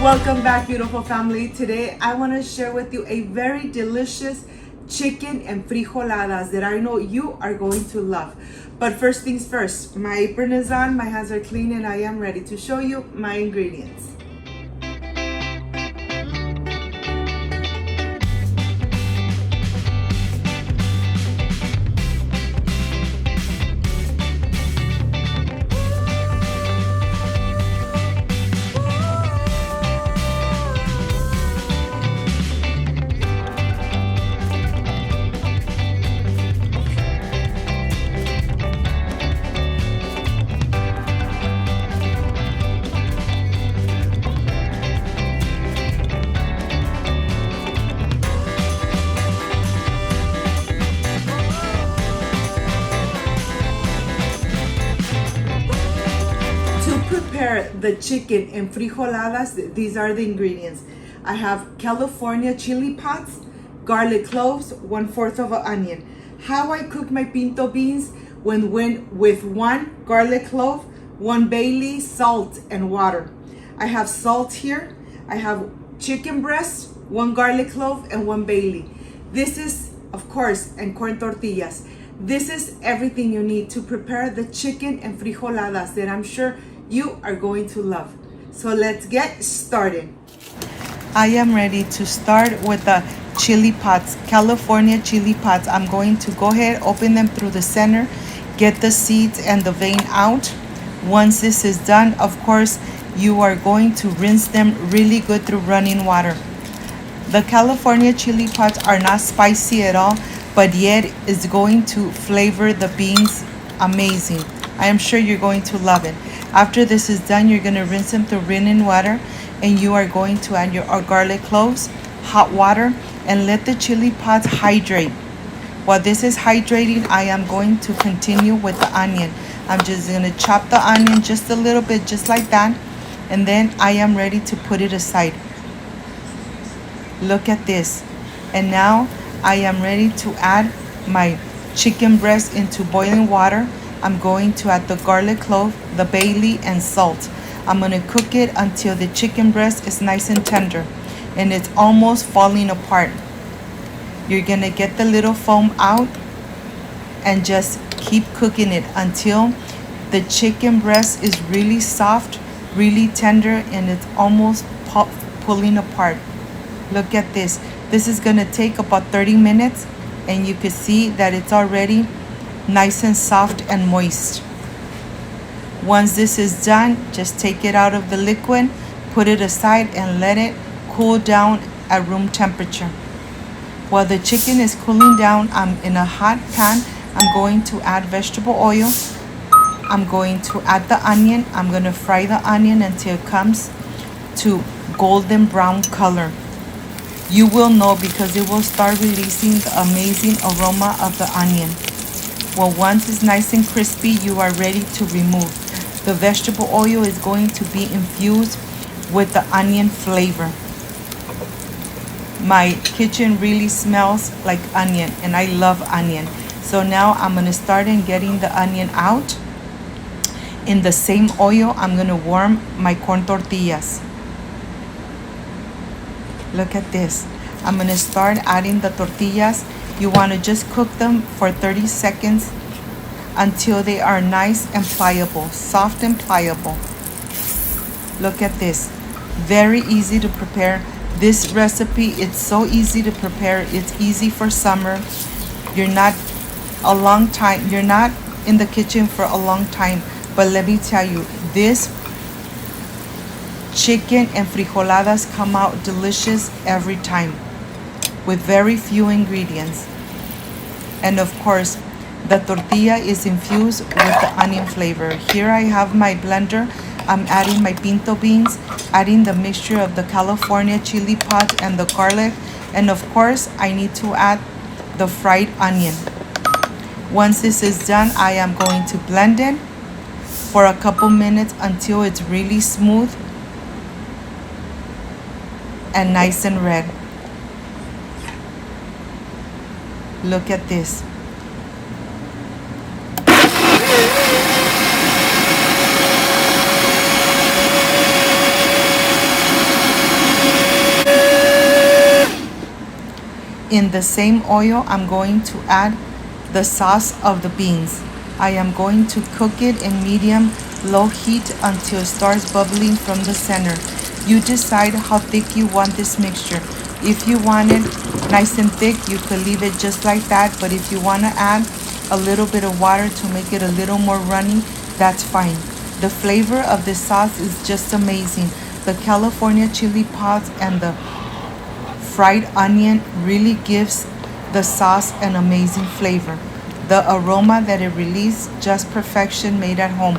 Welcome back, beautiful family. Today I want to share with you a very delicious chicken enfrijoladas that I know you are going to love. But first things first, my apron is on, my hands are clean, and I am ready to show you my ingredients. Prepare the chicken enfrijoladas. These are the ingredients. I have California chili pots, garlic cloves, 1/4 of an onion. How I cook my pinto beans with 1 garlic clove, 1 bay leaf, salt, and water. I have salt here. I have chicken breast, 1 garlic clove, and 1 bay leaf. This is, of course, and corn tortillas. This is everything you need to prepare the chicken enfrijoladas that I'm sure you are going to love. So let's get started. I am ready to start with the chili pots, California chili pots. I'm going to go ahead, open them through the center, get the seeds and the vein out. Once this is done, of course, you are going to rinse them really good through running water. The California chili pots are not spicy at all, but yet is going to flavor the beans amazing. I am sure you're going to love it. After this is done, you're going to rinse them through running water, and you are going to add your garlic cloves, hot water, and let the chili pots hydrate. While this is hydrating, I am going to continue with the onion. I'm just going to chop the onion just a little bit, just like that, and then I am ready to put it aside. Look at this. And now I am ready to add my chicken breast into boiling water. I'm going to add the garlic clove, the bay leaf, and salt. I'm going to cook it until the chicken breast is nice and tender and it's almost falling apart. You're going to get the little foam out and just keep cooking it until the chicken breast is really soft, really tender, and it's almost pulling apart. Look at this. This is going to take about 30 minutes, and you can see that it's already nice and soft and moist. Once this is done, just take it out of the liquid, put it aside, and let it cool down at room temperature. While the chicken is cooling down, I'm in a hot pan. I'm going to add vegetable oil. I'm going to add the onion. I'm going to fry the onion until it comes to golden brown color. You will know because it will start releasing the amazing aroma of the onion. Well, once it's nice and crispy, you are ready to remove. The vegetable oil is going to be infused with the onion flavor. My kitchen really smells like onion, and I love onion. So now I'm going to start in getting the onion out. In the same oil, I'm going to warm my corn tortillas. Look at this. I'm going to start adding the tortillas. You want to just cook them for 30 seconds until they are nice and pliable, soft and pliable. Look at this. Very easy to prepare. This recipe, it's so easy to prepare. It's easy for summer. You're not in the kitchen for a long time. But let me tell you, this chicken enfrijoladas come out delicious every time with very few ingredients. And of course, the tortilla is infused with the onion flavor. Here I have my blender. I'm adding my pinto beans, adding the mixture of the California chili pot and the garlic. And of course, I need to add the fried onion. Once this is done, I am going to blend it for a couple minutes until it's really smooth and nice and red. Look at this. In the same oil, I'm going to add the sauce of the beans. I am going to cook it in medium low heat until it starts bubbling from the center. You decide how thick you want this mixture. If you want it nice and thick, you could leave it just like that, but if you want to add a little bit of water to make it a little more runny, that's fine. The flavor of this sauce is just amazing. The California chili pods and the fried onion really gives the sauce an amazing flavor. The aroma that it releases, just perfection made at home.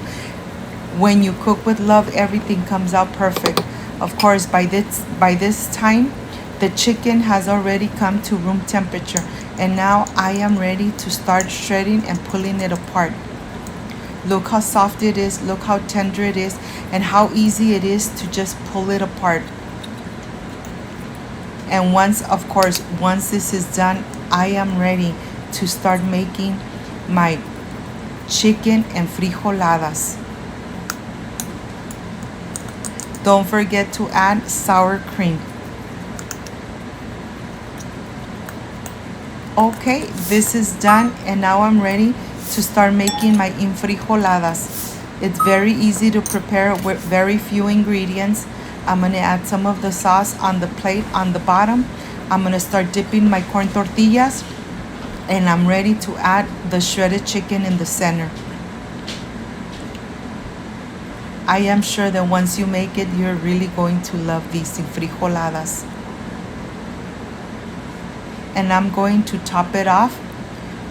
When you cook with love, everything comes out perfect. Of course, by this time, the chicken has already come to room temperature, and now I am ready to start shredding and pulling it apart. Look how soft it is, look how tender it is, and how easy it is to just pull it apart. And once this is done, I am ready to start making my chicken enfrijoladas. Don't forget to add sour cream. Okay, this is done, and now I'm ready to start making my enfrijoladas. It's very easy to prepare with very few ingredients. I'm gonna add some of the sauce on the plate on the bottom. I'm gonna start dipping my corn tortillas, and I'm ready to add the shredded chicken in the center. I am sure that once you make it, you're really going to love these enfrijoladas. And I'm going to top it off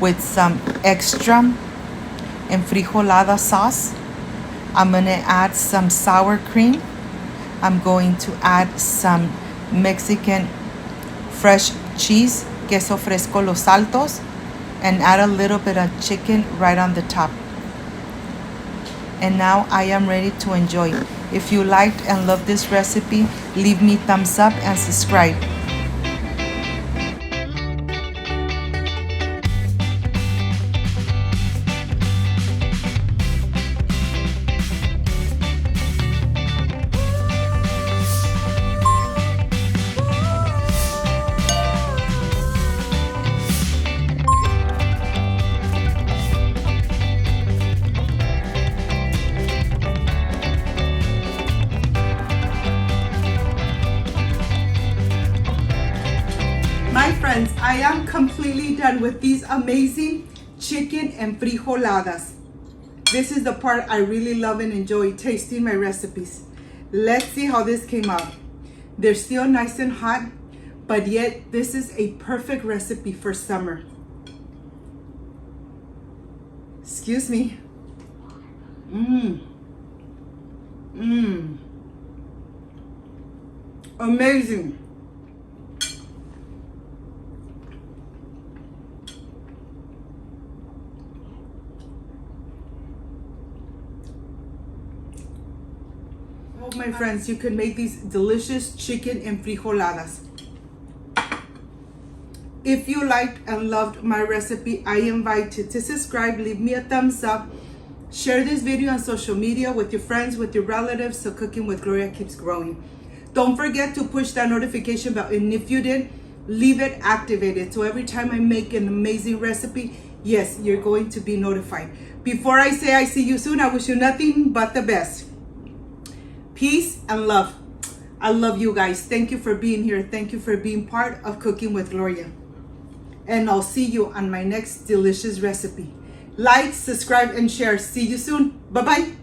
with some extra enfrijolada sauce. I'm gonna add some sour cream. I'm going to add some Mexican fresh cheese, queso fresco Los Altos, and add a little bit of chicken right on the top. And now I am ready to enjoy. If you liked and loved this recipe, leave me thumbs up and subscribe. My friends, I am completely done with these amazing chicken enfrijoladas. This is the part I really love and enjoy, tasting my recipes. Let's see how this came out. They're still nice and hot, but yet this is a perfect recipe for summer. Excuse me. Amazing. Oh, my friends, you can make these delicious chicken enfrijoladas. If you liked and loved my recipe, I invite you to subscribe, leave me a thumbs up, share this video on social media with your friends, with your relatives, so Cooking with Gloria keeps growing. Don't forget to push that notification bell, and if you did, leave it activated, so every time I make an amazing recipe, yes, you're going to be notified. Before I say I see you soon, I wish you nothing but the best. Peace and love. I love you guys. Thank you for being here. Thank you for being part of Cooking with Gloria. And I'll see you on my next delicious recipe. Like, subscribe, and share. See you soon. Bye-bye.